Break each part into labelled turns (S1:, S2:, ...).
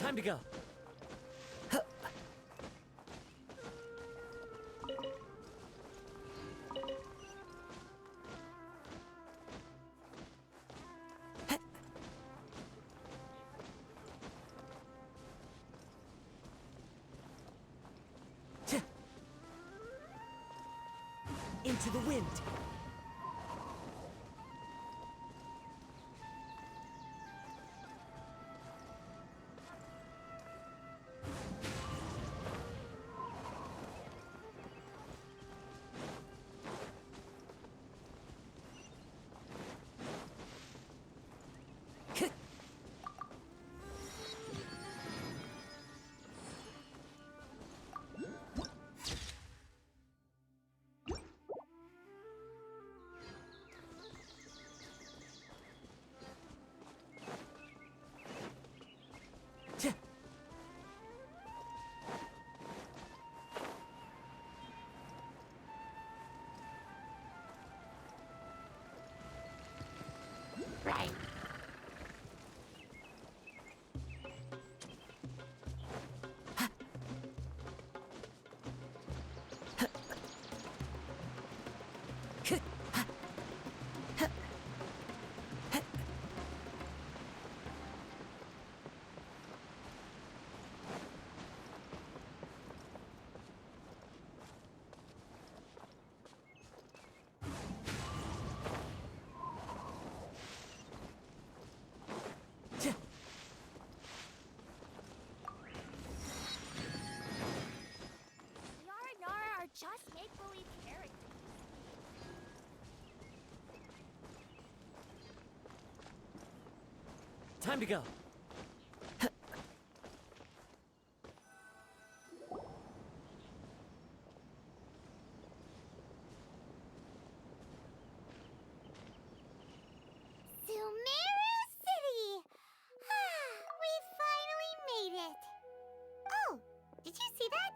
S1: Time to go. Into the wind.
S2: Right.
S3: Yara Nara are just make-believe characters.
S1: Time to go.
S3: Sumeru City! We finally made it! Oh, did you see that?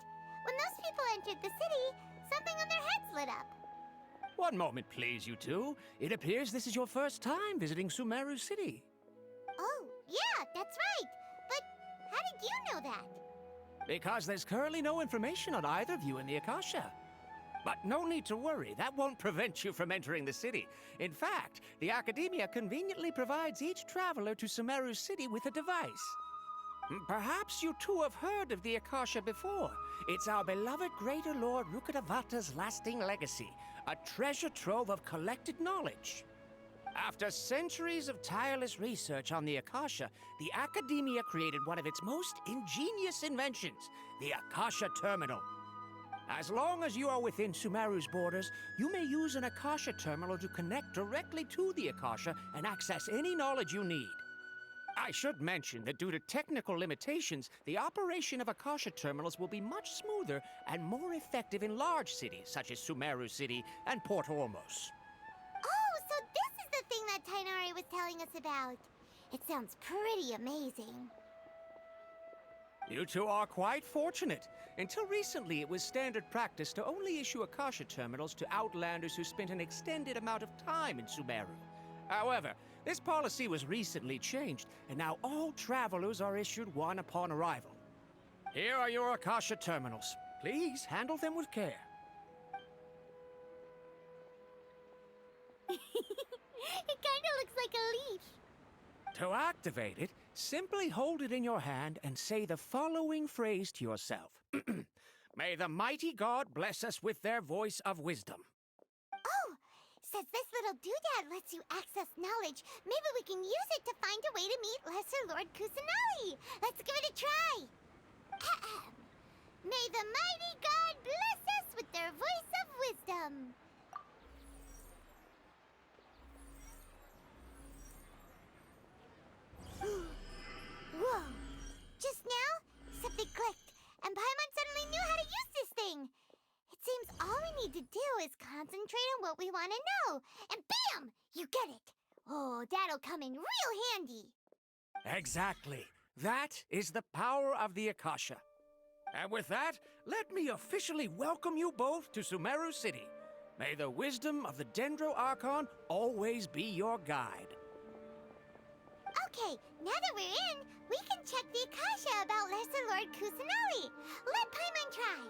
S3: When those people entered the city, something on their heads lit up.
S1: One moment, please, you two. It appears this is your first time visiting Sumeru City.
S3: Oh, yeah, that's right. But how did you know that?
S1: Because there's currently no information on either of you in the Akasha. But no need to worry, that won't prevent you from entering the city. In fact, the Academia conveniently provides each traveler to Sumeru City with a device. Perhaps you two have heard of the Akasha before. It's our beloved Greater Lord Rukkhadevata's lasting legacy, a treasure trove of collected knowledge. After centuries of tireless research on the Akasha, the Academia created one of its most ingenious inventions, the Akasha Terminal. As long as you are within Sumeru's borders, you may use an Akasha terminal to connect directly to the Akasha and access any knowledge you need. I should mention that due to technical limitations, the operation of Akasha terminals will be much smoother and more effective in large cities such as Sumeru City and Port Ormos.
S3: Oh, so this is the thing that Tainari was telling us about. It sounds pretty amazing.
S1: You two are quite fortunate. Until recently, it was standard practice to only issue Akasha terminals to outlanders who spent an extended amount of time in Sumeru. However, this policy was recently changed, and now all travelers are issued one upon arrival. Here are your Akasha terminals. Please handle them with care.
S3: It kind of looks like a leaf.
S1: To activate it, simply hold it in your hand and say the following phrase to yourself. May the mighty God bless us with their voice of wisdom.
S3: Oh, says this little doodad lets you access knowledge. Maybe we can use it to find a way to meet Lesser Lord Kusanali. Let's give it a try. Ahem. May the mighty God bless us with their voice of wisdom. Whoa! Just now, something clicked, and Paimon suddenly knew how to use this thing. It seems all we need to do is concentrate on what we want to know, and bam! You get it. Oh, that'll come in real handy.
S1: Exactly. That is the power of the Akasha. And with that, let me officially welcome you both to Sumeru City. May the wisdom of the Dendro Archon always be your guide.
S3: Okay, now that we're in, we can check the Akasha about Lesser Lord Kusanali. Let Paimon try.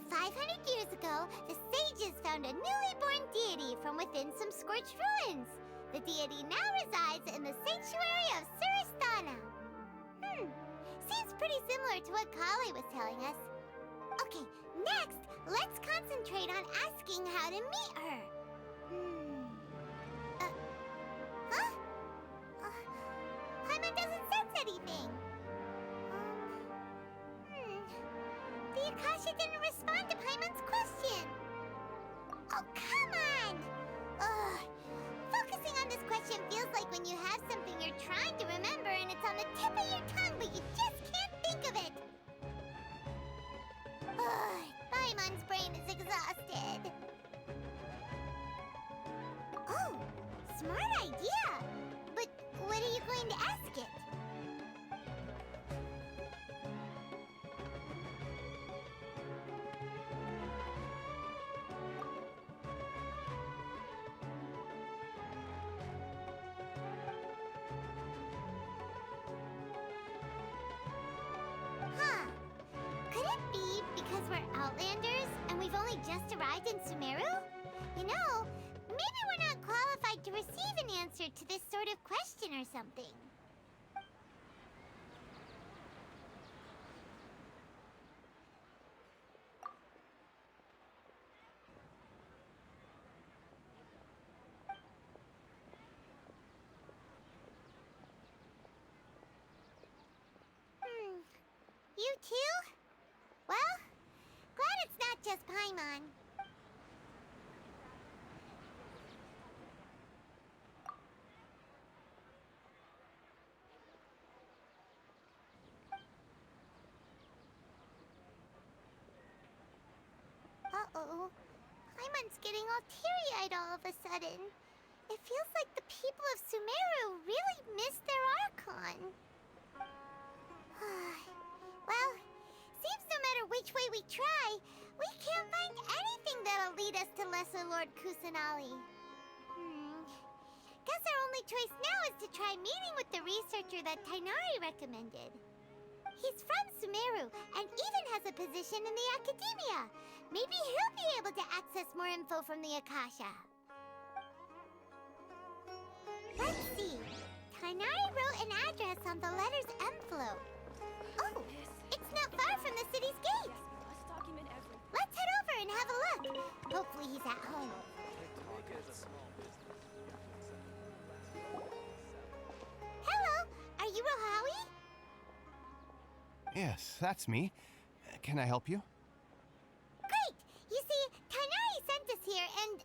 S3: 500 years ago, the sages found a newly born deity from within some scorched ruins. The deity now resides in the sanctuary of Suristana. Seems pretty similar to what Kali was telling us. Okay, next, let's concentrate on asking how to meet her. Paimon doesn't sense anything. The Akasha didn't respond to Paimon's question. Oh, come on! Ugh. Focusing on this question feels like when you have something you're trying to remember and it's on the tip of your tongue, but you just can't think of it. Ugh. Paimon's brain is exhausted. Oh, smart idea! But what are you going to ask it? Huh. Could it be because we're Outlanders and we've only just arrived in Sumeru? You know, maybe we're not qualified to receive an answer to this sort of question or something. You too? Well, glad it's not just Paimon. Uh-oh. Paimon's getting all teary-eyed all of a sudden. It feels like the people of Sumeru really missed their Archon. Well, seems no matter which way we try, we can't find anything that'll lead us to Lesser Lord Kusanali. Guess our only choice now is to try meeting with the researcher that Tainari recommended. He's from Sumeru and even has a position in the Academia. Maybe he'll be able to access more info from the Akasha. Let's see. Tainari wrote an address on the letter's envelope. Oh, it's not far from the city's gate. Let's head over and have a look. Hopefully he's at home. Hello, are you Rohawi?
S2: Yes, that's me. Can I help you?
S3: Great! You see, Tainari sent us here and...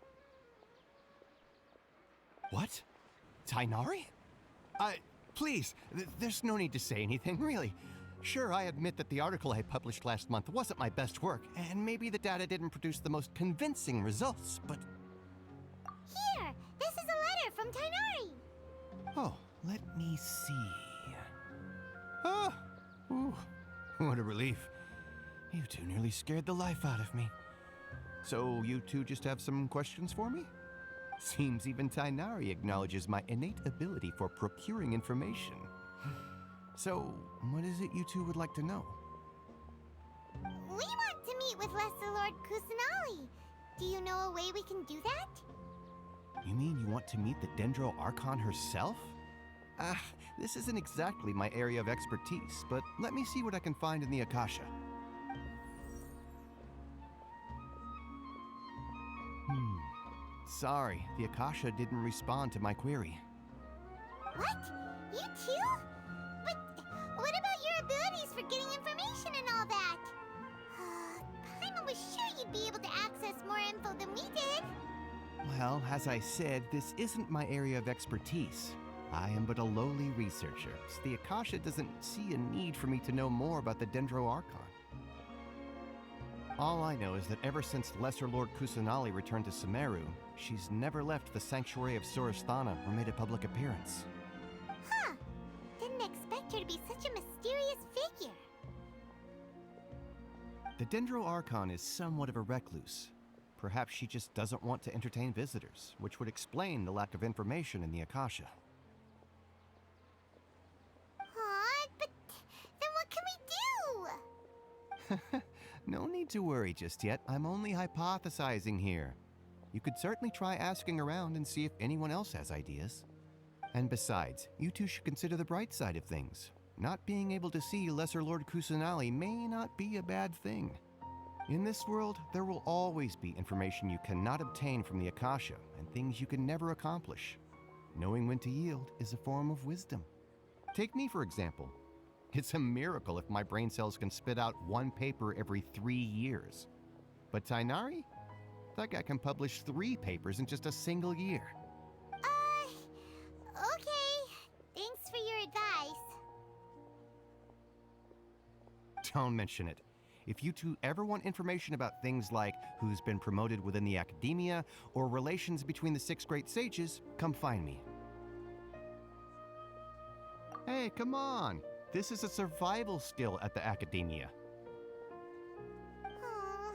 S2: What? Tainari? Please, there's no need to say anything, really. Sure, I admit that the article I published last month wasn't my best work, and maybe the data didn't produce the most convincing results, but...
S3: Here! This is a letter from Tainari!
S2: Oh, let me see... Oh! Ooh, what a relief. You two nearly scared the life out of me. So, you two just have some questions for me? Seems even Tainari acknowledges my innate ability for procuring information. So, what is it you two would like to know?
S3: We want to meet with Lesser Lord Kusanali. Do you know a way we can do that?
S2: You mean you want to meet the Dendro Archon herself? This isn't exactly my area of expertise, but let me see what I can find in the Akasha. Sorry, the Akasha didn't respond to my query.
S3: What? You too? But what about your abilities for getting information and all that? Paimon was sure you'd be able to access more info than we did.
S2: Well, as I said, this isn't my area of expertise. I am but a lowly researcher, so the Akasha doesn't see a need for me to know more about the Dendro Archon. All I know is that ever since Lesser Lord Kusanali returned to Sumeru, she's never left the Sanctuary of Suristana or made a public appearance.
S3: Huh. Didn't expect her to be such a mysterious figure.
S2: The Dendro Archon is somewhat of a recluse. Perhaps she just doesn't want to entertain visitors, which would explain the lack of information in the Akasha.
S3: Aw, but then what can we do?
S2: No need to worry just yet. I'm only hypothesizing here. You could certainly try asking around and see if anyone else has ideas. And besides, you two should consider the bright side of things. Not being able to see Lesser Lord Kusanali may not be a bad thing. In this world, there will always be information you cannot obtain from the Akasha and things you can never accomplish. Knowing when to yield is a form of wisdom. Take me, for example. It's a miracle if my brain cells can spit out one paper every 3 years. But Tainari? That guy can publish 3 papers in just a single year.
S3: Okay. Thanks for your advice.
S2: Don't mention it. If you two ever want information about things like who's been promoted within the academia or relations between the 6 great sages, come find me. Hey, come on! This is a survival skill at the academia.
S3: Oh,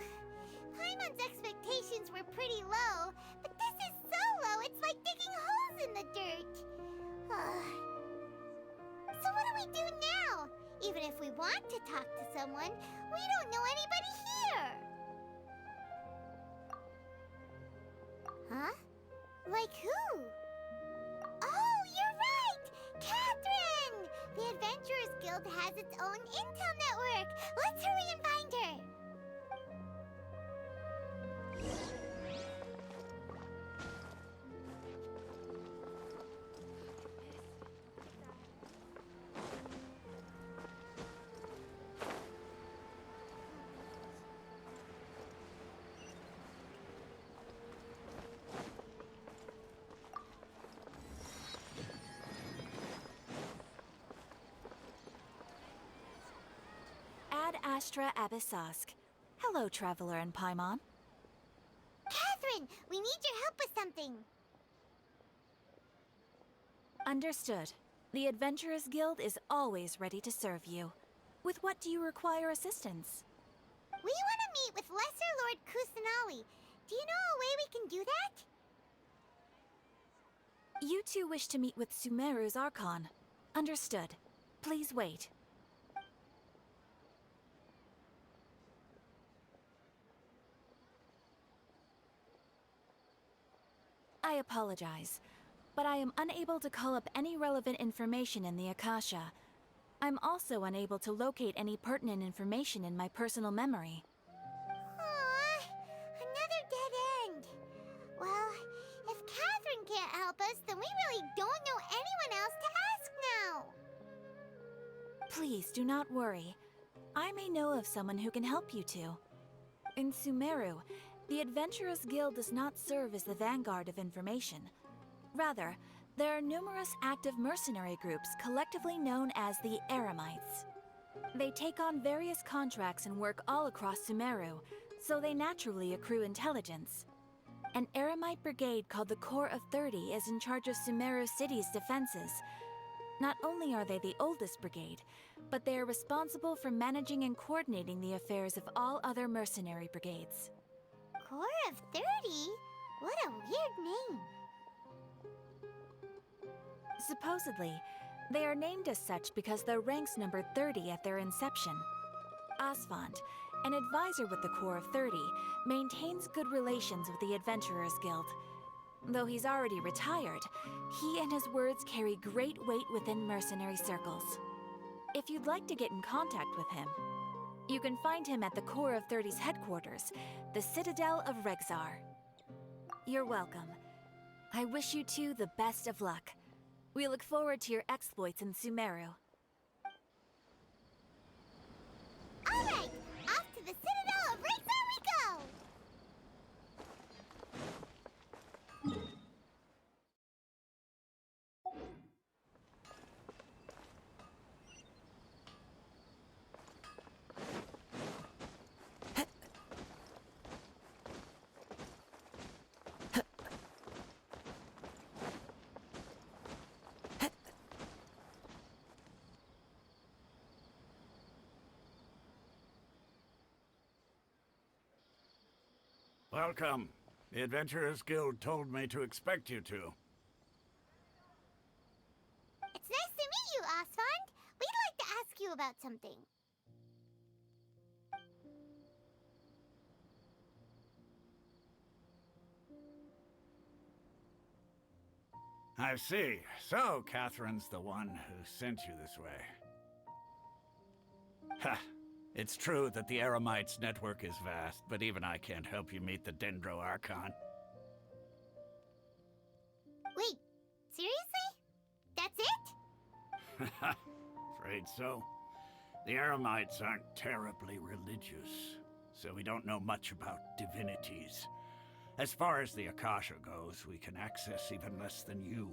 S3: Paimon's expectations were pretty low, but this is so low it's like digging holes in the dirt. So what do we do now? Even if we want to talk to someone, we don't know anybody here. Huh? Like who? Oh, you're right! Catherine! The Adventurers Guild has its own intel network. Let's hurry and find her.
S4: Ad Astra Abyssosk. Hello, Traveler and Paimon.
S3: Catherine, we need your help with something.
S4: Understood. The Adventurers Guild is always ready to serve you. With what do you require assistance?
S3: We want to meet with Lesser Lord Kusanali. Do you know a way we can do that?
S4: You two wish to meet with Sumeru's Archon. Understood. Please wait. I apologize, but I am unable to call up any relevant information in the Akasha. I'm also unable to locate any pertinent information in my personal memory.
S3: Aww, another dead end. Well, if Catherine can't help us, then we really don't know anyone else to ask now.
S4: Please do not worry. I may know of someone who can help you two. In Sumeru, the Adventurers Guild does not serve as the vanguard of information. Rather, there are numerous active mercenary groups collectively known as the Eremites. They take on various contracts and work all across Sumeru, so they naturally accrue intelligence. An Eremite brigade called the Corps of 30 is in charge of Sumeru City's defenses. Not only are they the oldest brigade, but they are responsible for managing and coordinating the affairs of all other mercenary brigades.
S3: Corps of 30? What a weird name.
S4: Supposedly, they are named as such because their ranks numbered 30 at their inception. Asfand, an advisor with the Corps of 30, maintains good relations with the Adventurers Guild. Though he's already retired, he and his words carry great weight within mercenary circles. If you'd like to get in contact with him, you can find him at the Corps of 30's headquarters, the Citadel of Rexar. You're welcome. I wish you two the best of luck. We look forward to your exploits in Sumeru.
S3: All right, off to the Citadel of Rexar we go!
S5: Welcome. The Adventurers Guild told me to expect you to.
S3: It's nice to meet you, Osfond. We'd like to ask you about something.
S5: I see. So, Catherine's the one who sent you this way. Ha! It's true that the Eremites' network is vast, but even I can't help you meet the Dendro Archon.
S3: Wait, seriously? That's it?
S5: Afraid so. The Eremites aren't terribly religious, so we don't know much about divinities. As far as the Akasha goes, we can access even less than you.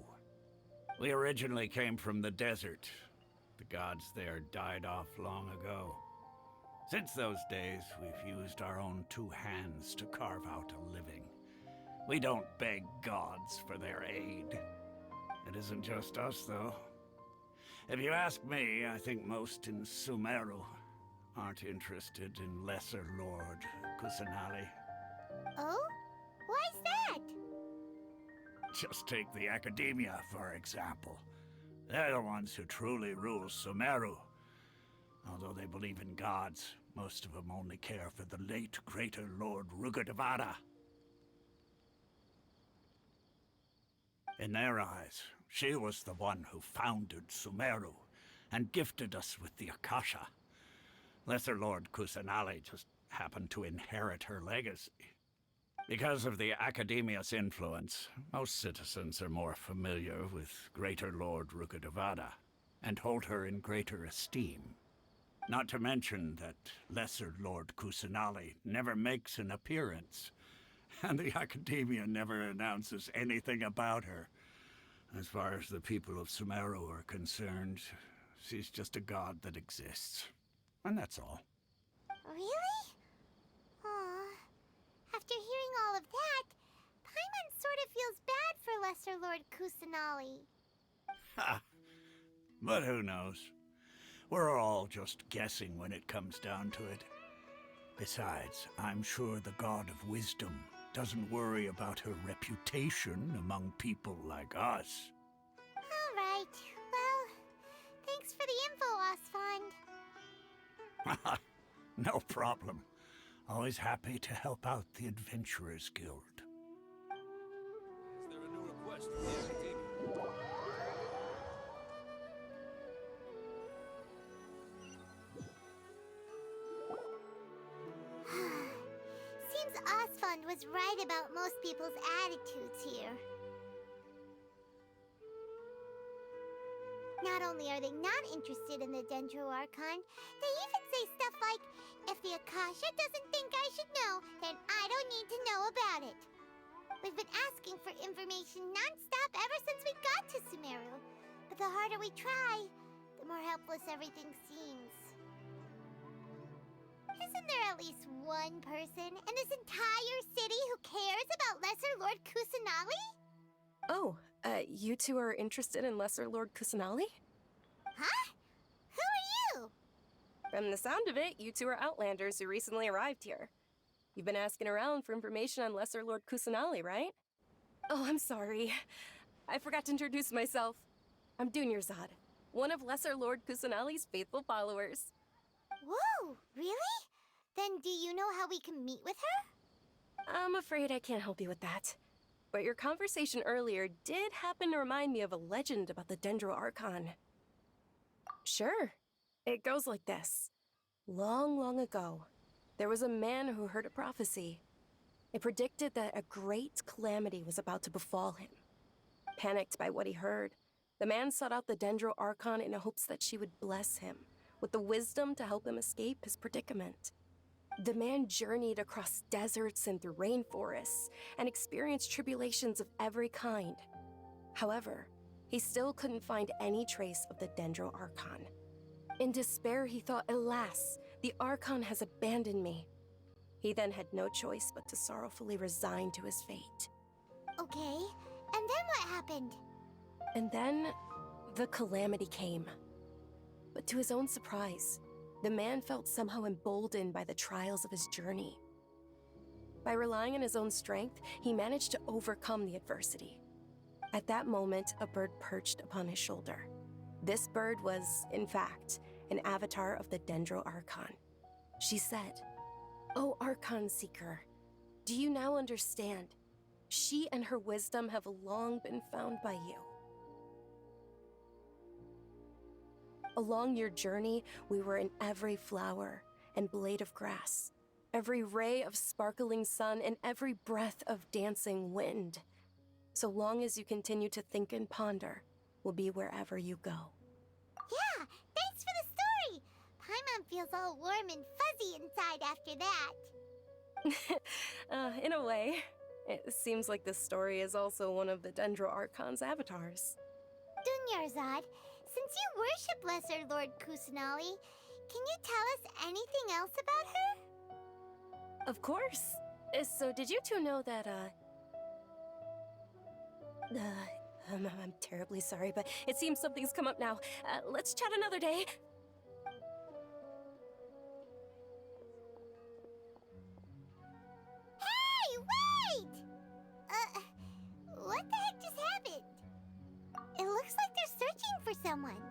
S5: We originally came from the desert. The gods there died off long ago. Since those days, we've used our own two hands to carve out a living. We don't beg gods for their aid. It isn't just us, though. If you ask me, I think most in Sumeru aren't interested in Lesser Lord Kusanali.
S3: Oh? Why's that?
S5: Just take the Academia, for example. They're the ones who truly rule Sumeru. Although they believe in gods, most of them only care for the late Greater Lord Rugadavada. In their eyes, she was the one who founded Sumeru and gifted us with the Akasha. Lesser Lord Kusanali just happened to inherit her legacy. Because of the Academia's influence, most citizens are more familiar with Greater Lord Rugadavada and hold her in greater esteem. Not to mention that Lesser Lord Kusanali never makes an appearance, and the Academia never announces anything about her. As far as the people of Sumeru are concerned, she's just a god that exists. And that's all.
S3: Really? Aw. After hearing all of that, Paimon sort of feels bad for Lesser Lord Kusanali.
S5: Ha! But who knows? We're all just guessing when it comes down to it. Besides, I'm sure the God of Wisdom doesn't worry about her reputation among people like us.
S3: All right. Well, thanks for the info, Osfond.
S5: No problem. Always happy to help out the Adventurers Guild.
S6: Is there a new request from the Academia?
S3: Seems Osfond was right about most people's attitudes here. Not only are they not interested in the Dendro Archon, they even say stuff like, if the Akasha doesn't think I should know, then I don't need to know about it. We've been asking for information non-stop ever since we got to Sumeru. But the harder we try, the more helpless everything seems. Isn't there at least one person in this entire city who cares about Lesser Lord Kusanali?
S7: Oh, you two are interested in Lesser Lord Kusanali?
S3: Huh? Who are you?
S7: From the sound of it, you two are Outlanders who recently arrived here. You've been asking around for information on Lesser Lord Kusanali, right? Oh, I'm sorry. I forgot to introduce myself. I'm Dunyarzad, one of Lesser Lord Kusanali's faithful followers.
S3: Whoa, really? Then do you know how we can meet with her?
S7: I'm afraid I can't help you with that. But your conversation earlier did happen to remind me of a legend about the Dendro Archon. Sure. It goes like this. Long, long ago, there was a man who heard a prophecy. It predicted that a great calamity was about to befall him. Panicked by what he heard, the man sought out the Dendro Archon in hopes that she would bless him with the wisdom to help him escape his predicament. The man journeyed across deserts and through rainforests and experienced tribulations of every kind. However, he still couldn't find any trace of the Dendro Archon. In despair, he thought, alas, the Archon has abandoned me. He then had no choice but to sorrowfully resign to his fate.
S3: Okay, and then what happened?
S7: And then, the calamity came. But to his own surprise, the man felt somehow emboldened by the trials of his journey. By relying on his own strength, he managed to overcome the adversity. At that moment, a bird perched upon his shoulder. This bird was, in fact, an avatar of the Dendro Archon. She said, "O Archon Seeker, do you now understand? She and her wisdom have long been found by you. Along your journey, we were in every flower and blade of grass, every ray of sparkling sun, and every breath of dancing wind. So long as you continue to think and ponder, we'll be wherever you go."
S3: Yeah, thanks for the story! Paimon feels all warm and fuzzy inside after that.
S7: In a way. It seems like this story is also one of the Dendro Archon's avatars.
S3: Dunyarzad, since you worship Lesser Lord Kusanali, can you tell us anything else about her?
S7: Of course. So did you two know that, I'm terribly sorry, but it seems something's come up now. Let's chat another day.
S3: Hey, wait! What the heck just happened? It looks like they're searching for someone.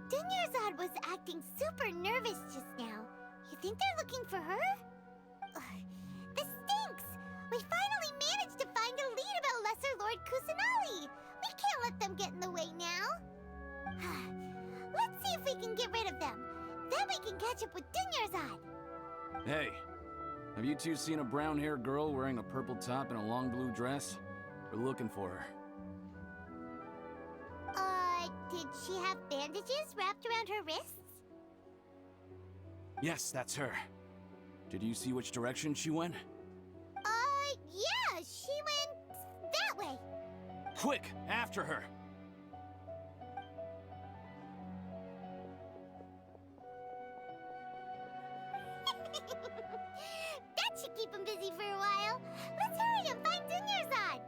S3: Dunyarzad was acting super nervous just now. You think they're looking for her? This stinks! We finally managed to find a lead about Lesser Lord Kusanali! We can't let them get in the way now. Let's see if we can get rid of them. Then we can catch up with Dunyarzad.
S6: Hey, have you two seen a brown-haired girl wearing a purple top and a long blue dress? We're looking for her.
S3: Did she have bandages wrapped around her wrists?
S6: Yes, that's her. Did you see which direction she went?
S3: Yeah, she went that way.
S6: Quick, after her!
S3: That should keep him busy for a while. Let's hurry and find Dunyarzad.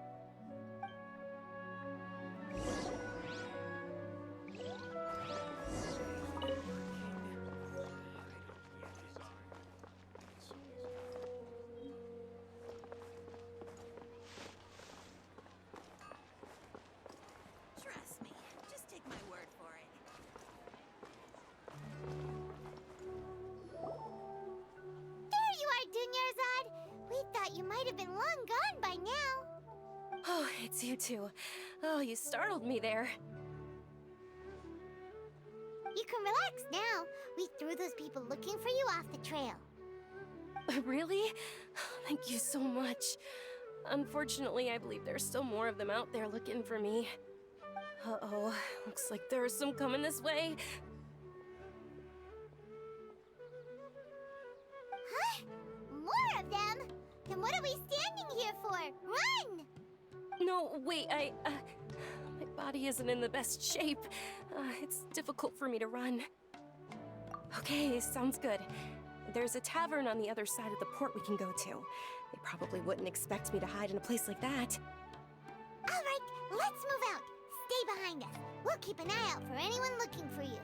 S4: Trust me, just take my word for it.
S3: There you are, Dunyarzad. We thought you might have been long gone by now.
S7: Oh, it's you two. Oh, you startled me there.
S3: You can relax now. We threw those people looking for you off the trail.
S7: Really? Thank you so much. Unfortunately, I believe there's still more of them out there looking for me. Uh-oh, looks like there's some coming this way.
S3: Huh? More of them? Then what are we standing here for? Run!
S7: No, wait, my body isn't in the best shape. It's difficult for me to run. Okay, sounds good. There's a tavern on the other side of the port we can go to. They probably wouldn't expect me to hide in a place like that.
S3: All right, let's move out. Stay behind us. We'll keep an eye out for anyone looking for you.